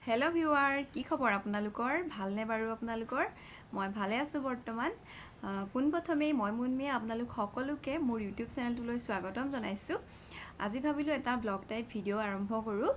Hello' viewer, কি খবৰ আপোনালোকৰ? ভালনে বাৰু আপোনালোকৰ? মই ভালে আছোঁ বৰ্তমান। পোনপ্ৰথমেই মই মুনমিয়ে আপোনালোক সকলোকে মোৰ ইউটিউব চেনেলটোলৈ স্বাগতম জনাইছোঁ। আজি ভাবিলোঁ এটা ব্লগ টাইপ ভিডিঅ' আৰম্ভ কৰোঁ।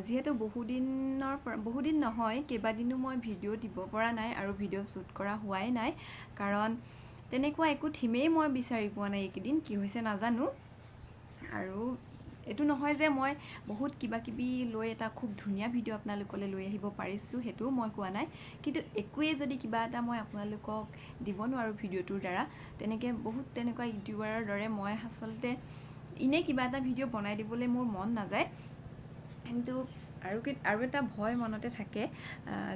যিহেতু বহুদিন নহয়, কেইবাদিনো মই ভিডিঅ' দিব পৰা নাই আৰু ভিডিঅ' শ্বুট কৰা হোৱাই নাই। কাৰণ তেনেকুৱা একো থিমেই মই বিচাৰি পোৱা নাই এইকেইদিন, কি হৈছে নাজানো। আৰু এইটো নহয় যে মই বহুত কিবাকিবি লৈ এটা খুব ধুনীয়া ভিডিঅ' আপোনালোকলৈ লৈ আহিব পাৰিছোঁ, সেইটোও মই কোৱা নাই। কিন্তু একোৱেই যদি কিবা এটা মই আপোনালোকক দিব নোৱাৰোঁ ভিডিঅ'টোৰ দ্বাৰা, তেনেকুৱা ইউটিউবাৰৰ দৰে মই আচলতে এনেই কিবা এটা ভিডিঅ' বনাই দিবলৈ মোৰ মন নাযায়। কিন্তু আৰু এটা ভয় মনতে থাকে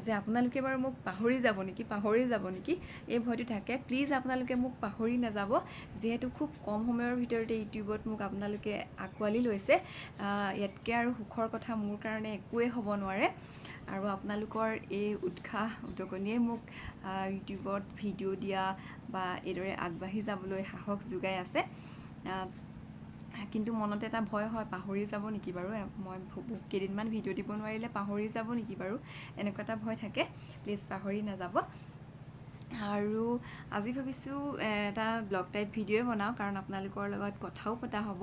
যে আপোনালোকে বাৰু মোক পাহৰি যাব নেকি, এই ভয়টো থাকে। প্লিজ আপোনালোকে মোক পাহৰি নাযাব, যিহেতু খুব কম সময়ৰ ভিতৰতে ইউটিউবত মোক আপোনালোকে আঁকোৱালি লৈছে। ইয়াতকৈ আৰু সুখৰ কথা মোৰ কাৰণে একোৱেই হ'ব নোৱাৰে। আৰু আপোনালোকৰ এই উৎসাহ উদগনিয়ে মোক ইউটিউবত ভিডিঅ' দিয়া বা এইদৰে আগবাঢ়ি যাবলৈ সাহস যোগাই আছে। কিন্তু মনতে এটা ভয় হয়, পাহৰি যাব নেকি বাৰু, মই কেইদিনমান ভিডিঅ' দিব নোৱাৰিলে পাহৰি যাব নেকি বাৰু, এনেকুৱা এটা ভয় থাকে। প্লিজ পাহৰি নাযাব। আৰু আজি ভাবিছোঁ এটা ব্লগ টাইপ ভিডিঅ'ই বনাওঁ, কাৰণ আপোনালোকৰ লগত কথাও পতা হ'ব।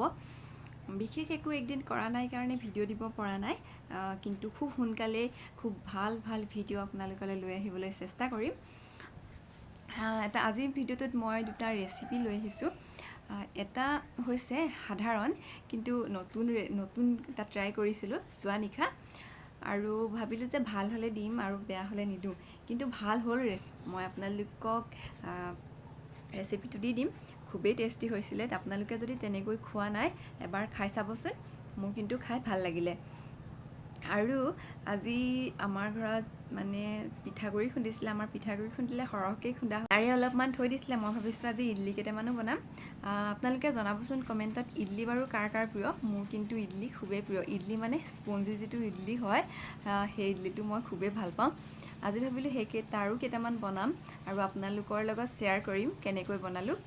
বিশেষ একো একদিন কৰা নাই কাৰণে ভিডিঅ' দিব পৰা নাই, কিন্তু খুব সোনকালেই খুব ভাল ভিডিঅ' আপোনালোকলৈ লৈ আহিবলৈ চেষ্টা কৰিম। আজিৰ ভিডিঅ'টোত মই দুটা ৰেচিপি লৈ আহিছোঁ। এটা হৈছে সাধাৰণ, কিন্তু নতুন এটা ট্ৰাই কৰিছিলোঁ যোৱা নিশা, আৰু ভাবিলোঁ যে ভাল হ'লে দিম আৰু বেয়া হ'লে নিদিওঁ। কিন্তু ভাল হ'ল। মই আপোনালোকক ৰেচিপিটো দি দিম। খুবেই টেষ্টি হৈছিলে। আপোনালোকে যদি তেনেকৈ খোৱা নাই, এবাৰ খাই চাবচোন। মোৰ কিন্তু খাই ভাল লাগিলে। আৰু আজি আমাৰ ঘৰত মানে পিঠাগুড়ি খুন্দিছিলে। আমাৰ পিঠাগুড়ি খুন্দিলে সৰহকৈ খুন্দা হয়, তাৰে অলপমান থৈ দিছিলে। মই ভাবিছোঁ আজি ইডলি কেইটামানো বনাম। আপোনালোকে জনাবচোন কমেণ্টত, ইডলি বাৰু কাৰ প্ৰিয়। মোৰ কিন্তু ইডলি খুবেই প্ৰিয়। ইডলি মানে স্পঞ্জি যিটো ইডলি হয়, সেই ইডলিটো মই খুবেই ভাল পাওঁ। আজি ভাবিলোঁ তাৰো কেইটামান বনাম আৰু আপোনালোকৰ লগত শ্বেয়াৰ কৰিম কেনেকৈ বনালোঁ।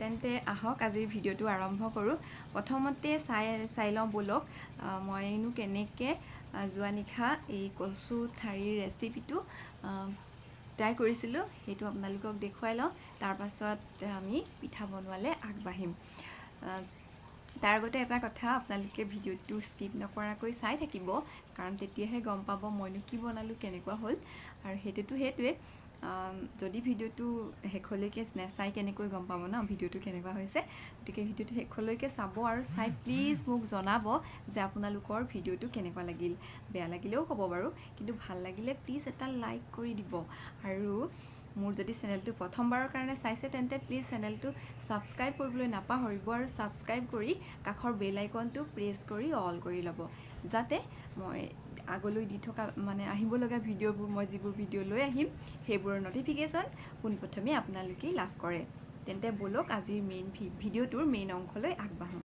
তেন্তে আহক আজিৰ ভিডিঅ'টো আৰম্ভ কৰোঁ। প্ৰথমতে চাই লওঁ ব'লক, মইনো কেনেকৈ যোৱা নিশা এই কচু ঠাৰিৰ ৰেচিপিটো ট্ৰাই কৰিছিলোঁ, সেইটো আপোনালোকক দেখুৱাই লওঁ। তাৰ পাছত আমি পিঠা বনোৱালৈ আগবাঢ়িম। তাৰ আগতে এটা কথা, আপোনালোকে ভিডিঅ'টো স্কিপ নকৰাকৈ চাই থাকিব, কাৰণ তেতিয়াহে গম পাব মইনো কি বনালোঁ, কেনেকুৱা হ'ল। আৰু সেইটোৱে যদি ভিডিঅ'টো শেষলৈকে নেচাই কেনেকৈ গম পাব ন ভিডিঅ'টো কেনেকুৱা হৈছে। গতিকে ভিডিঅ'টো শেষলৈকে চাব আৰু চাই প্লিজ মোক জনাব যে আপোনালোকৰ ভিডিঅ'টো কেনেকুৱা লাগিল। বেয়া লাগিলেও ক'ব বাৰু, কিন্তু ভাল লাগিলে প্লিজ এটা লাইক কৰি দিব। আৰু মোৰ যদি চেনেলটো প্ৰথমবাৰৰ কাৰণে চাইছে, তেন্তে প্লিজ চেনেলটো ছাবস্ক্ৰাইব কৰিবলৈ নাপাহৰিব, আৰু ছাবস্ক্ৰাইব কৰি কাষৰ বেল আইকনটো প্ৰেছ কৰি অল কৰি ল'ব, যাতে মই আগলৈ দি থকা আহিব লগা ভিডিঅ'বোৰ, মই যিবোৰ ভিডিঅ' লৈ আহিম, সেইবোৰৰ ন'টিফিকেশ্যন পোনপ্ৰথমে আপোনালোকেই লাভ কৰে। তেন্তে ব'লক আজিৰ ভিডিঅ'টোৰ মেইন অংশলৈ আগবাঢ়োঁ।